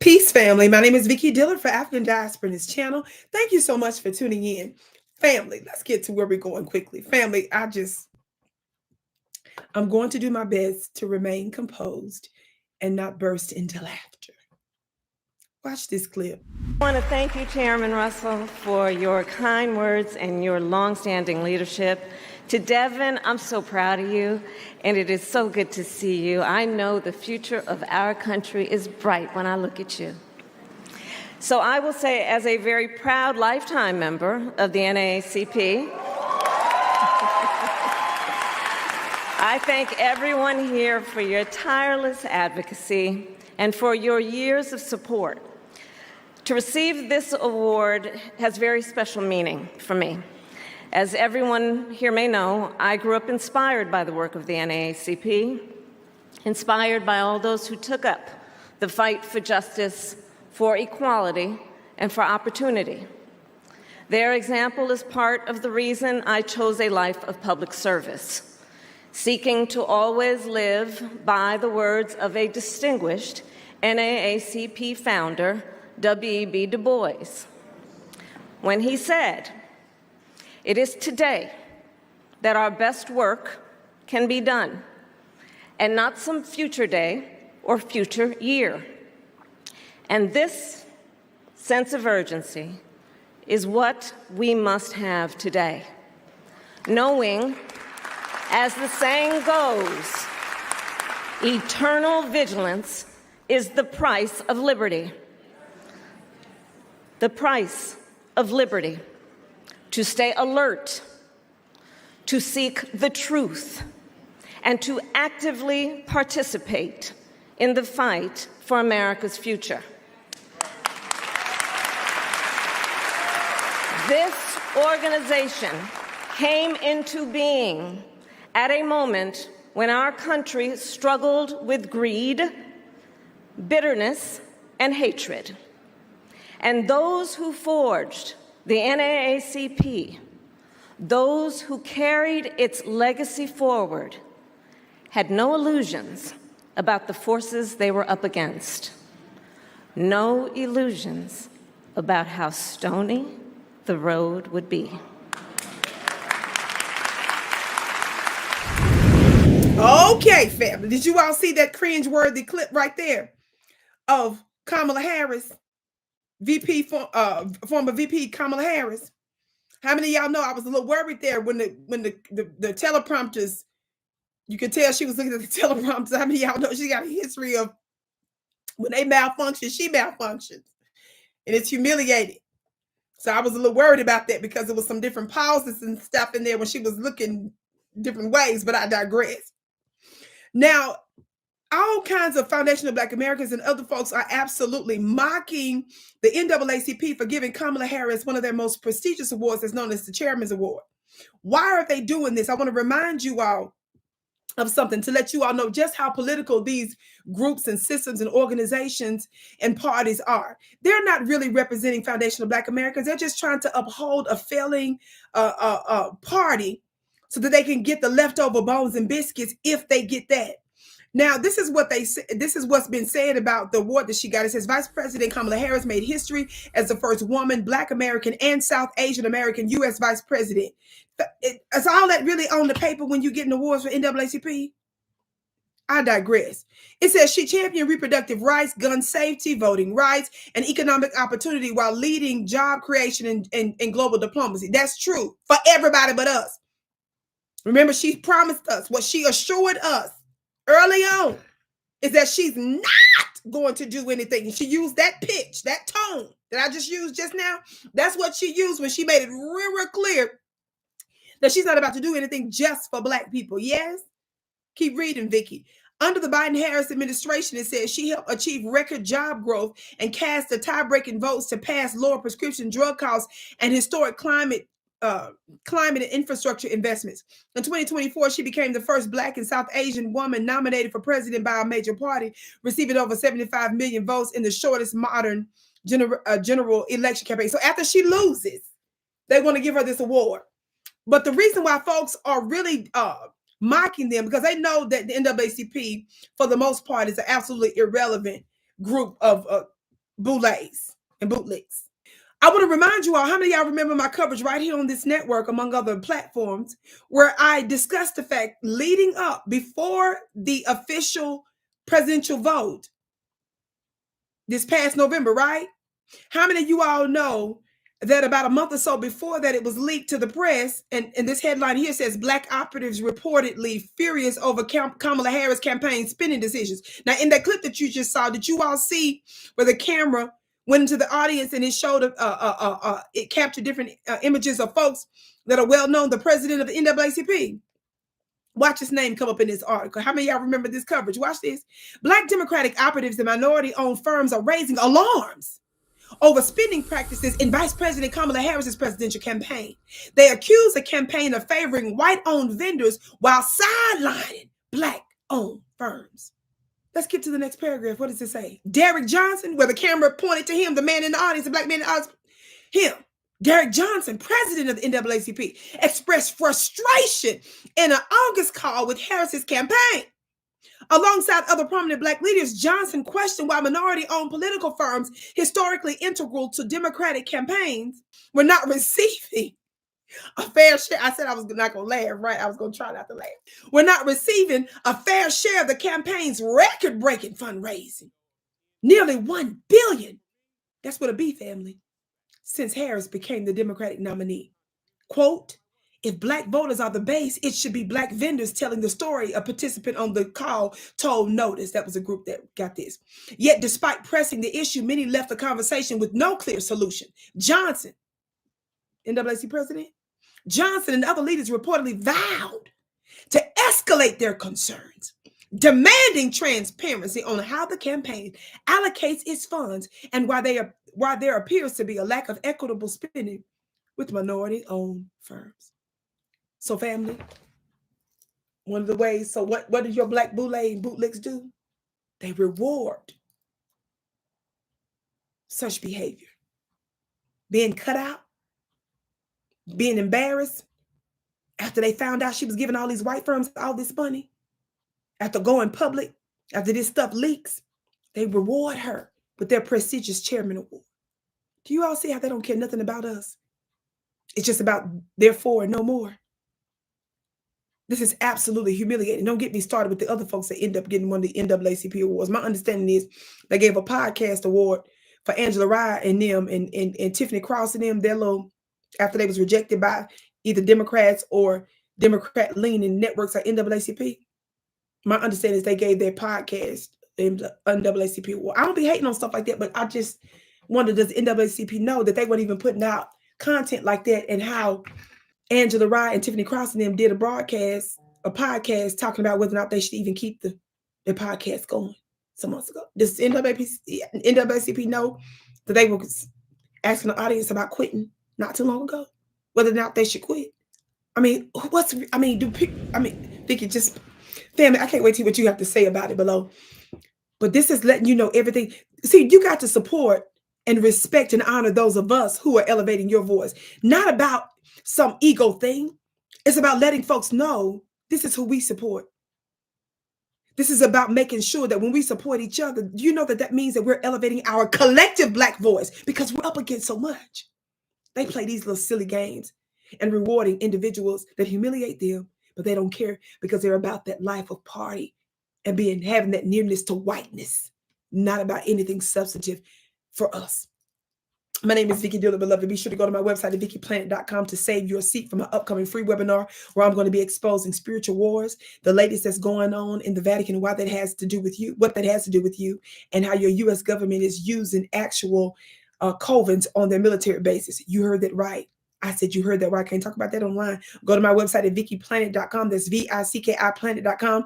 Peace, family. My name is Vicki Dillard for African Diaspora in this channel. Thank you so much for tuning in. Family, let's get to where we're going quickly. Family, I'm going to do my best to remain composed and not burst into laughter. Watch this clip. I want to thank you, Chairman Russell, for your kind words and your longstanding leadership. To Devin, I'm so proud of you, and it is so good to see you. I know the future of our country is bright when I look at you. So I will say, as a very proud lifetime member of the NAACP, I thank everyone here for your tireless advocacy and for your years of support. To receive this award has very special meaning for me. As everyone here may know, I grew up inspired by the work of the NAACP, inspired by all those who took up the fight for justice, for equality, and for opportunity. Their example is part of the reason I chose a life of public service, seeking to always live by the words of a distinguished NAACP founder, W.E.B. Du Bois, when he said, "It is today that our best work can be done, and not some future day or future year." And this sense of urgency is what we must have today, knowing, as the saying goes, eternal vigilance is the price of liberty. The price of liberty. To stay alert, to seek the truth, and to actively participate in the fight for America's future. This organization came into being at a moment when our country struggled with greed, bitterness, and hatred. And those who forged the NAACP, those who carried its legacy forward, had no illusions about the forces they were up against. No illusions about how stony the road would be. Okay, family. Did you all see that cringe-worthy clip right there of Kamala Harris? Former VP Kamala Harris. How many of y'all know I was a little worried there when the teleprompters, you could tell she was looking at the teleprompters. How many of y'all know she got a history of when they malfunction, she malfunctions. And it's humiliating. So I was a little worried about that because there was some different pauses and stuff in there when she was looking different ways, but I digress. Now, all kinds of foundational Black Americans and other folks are absolutely mocking the NAACP for giving Kamala Harris one of their most prestigious awards that's known as the Chairman's Award. Why are they doing this? I want to remind you all of something to let you all know just how political these groups and systems and organizations and parties are. They're not really representing foundational Black Americans. They're just trying to uphold a failing party so that they can get the leftover bones and biscuits if they get that. Now, this is what's been said about the award that she got. It says Vice President Kamala Harris made history as the first woman, Black American, and South Asian American U.S. Vice President. Is all that really on the paper when you get awards for NAACP? I digress. It says she championed reproductive rights, gun safety, voting rights, and economic opportunity while leading job creation and global diplomacy. That's true for everybody but us. Remember, she promised us, what she assured us early on is that she's not going to do anything. She used that pitch, that tone that I just used just now. That's what she used when she made it real clear that she's not about to do anything just for Black people. Yes? Keep reading, Vicki. Under the Biden-Harris administration, it says she helped achieve record job growth and cast the tie-breaking votes to pass lower prescription drug costs and historic climate and infrastructure investments. In 2024, she became the first Black and South Asian woman nominated for president by a major party, receiving over 75 million votes in the shortest modern general election campaign. So after she loses, they want to give her this award. But the reason why folks are really mocking them, because they know that the NAACP, for the most part, is an absolutely irrelevant group of bootlegs and bootlicks. I want to remind you all, how many of y'all remember my coverage right here on this network, among other platforms, where I discussed the fact leading up before the official presidential vote this past November, right? How many of you all know that about a month or so before that, it was leaked to the press, and this headline here says, Black operatives reportedly furious over Kamala Harris campaign spending decisions. Now, in that clip that you just saw, did you all see where the camera went into the audience and it showed, it captured different images of folks that are well known, the president of the NAACP? Watch his name come up in this article. How many of y'all remember this coverage? Watch this. Black Democratic operatives and minority-owned firms are raising alarms over spending practices in Vice President Kamala Harris's presidential campaign. They accuse the campaign of favoring white-owned vendors while sidelining Black-owned firms. Let's get to the next paragraph. What does it say? Derek Johnson, where the camera pointed to him, the man in the audience, the Black man in the audience, him. Derek Johnson, president of the NAACP, expressed frustration in an August call with Harris's campaign. Alongside other prominent Black leaders, Johnson questioned why minority-owned political firms, historically integral to Democratic campaigns, were not receiving a fair share. I said I was not going to laugh, right? I was going to try not to laugh. We're not receiving a fair share of the campaign's record-breaking fundraising. Nearly $1 billion. That's what a B, family. Since Harris became the Democratic nominee. Quote, if Black voters are the base, it should be Black vendors telling the story, a participant on the call told Notice. That was a group that got this. Yet, despite pressing the issue, many left the conversation with no clear solution. Johnson, NAACP president, Johnson and other leaders reportedly vowed to escalate their concerns, demanding transparency on how the campaign allocates its funds and why there appears to be a lack of equitable spending with minority-owned firms. So, family, one of the ways, so what do your Black bootleg and bootlicks do? They reward such behavior. Being cut out, being embarrassed after they found out she was giving all these white firms all this money, after going public, after this stuff leaks, they reward her with their prestigious chairman award. Do you all see how they don't care nothing about us? It's just about therefore and no more. This is absolutely humiliating. Don't get me started with the other folks that end up getting one of the NAACP awards. My understanding is they gave a podcast award for Angela Rye and them and Tiffany Cross and them, their little, after they was rejected by either Democrats or Democrat-leaning networks like NAACP. My understanding is they gave their podcast the NAACP award. I don't be hating on stuff like that, but I just wonder, does NAACP know that they weren't even putting out content like that, and how Angela Rye and Tiffany Cross and them did a podcast talking about whether or not they should even keep their podcast going some months ago. Does NAACP know that they were asking the audience about quitting not too long ago, whether or not they should quit? I mean, Vicki, just family, I can't wait to see what you have to say about it below. But this is letting you know everything. See, you got to support and respect and honor those of us who are elevating your voice. Not about some ego thing. It's about letting folks know this is who we support. This is about making sure that when we support each other, you know that means that we're elevating our collective Black voice, because we're up against so much. They play these little silly games and rewarding individuals that humiliate them, but they don't care because they're about that life of party and having that nearness to whiteness, not about anything substantive for us. My name is Vicki Dillard, beloved. Be sure to go to my website at VickiPlanet.com to save your seat for my upcoming free webinar, where I'm going to be exposing spiritual wars, the latest that's going on in the Vatican, and why that has to do with you, what that has to do with you, and how your U.S. government is using actual covens on their military bases. You heard that right. I said you heard that right. I can't talk about that online. Go to my website at VickiPlanet.com. That's VICKI Planet.com.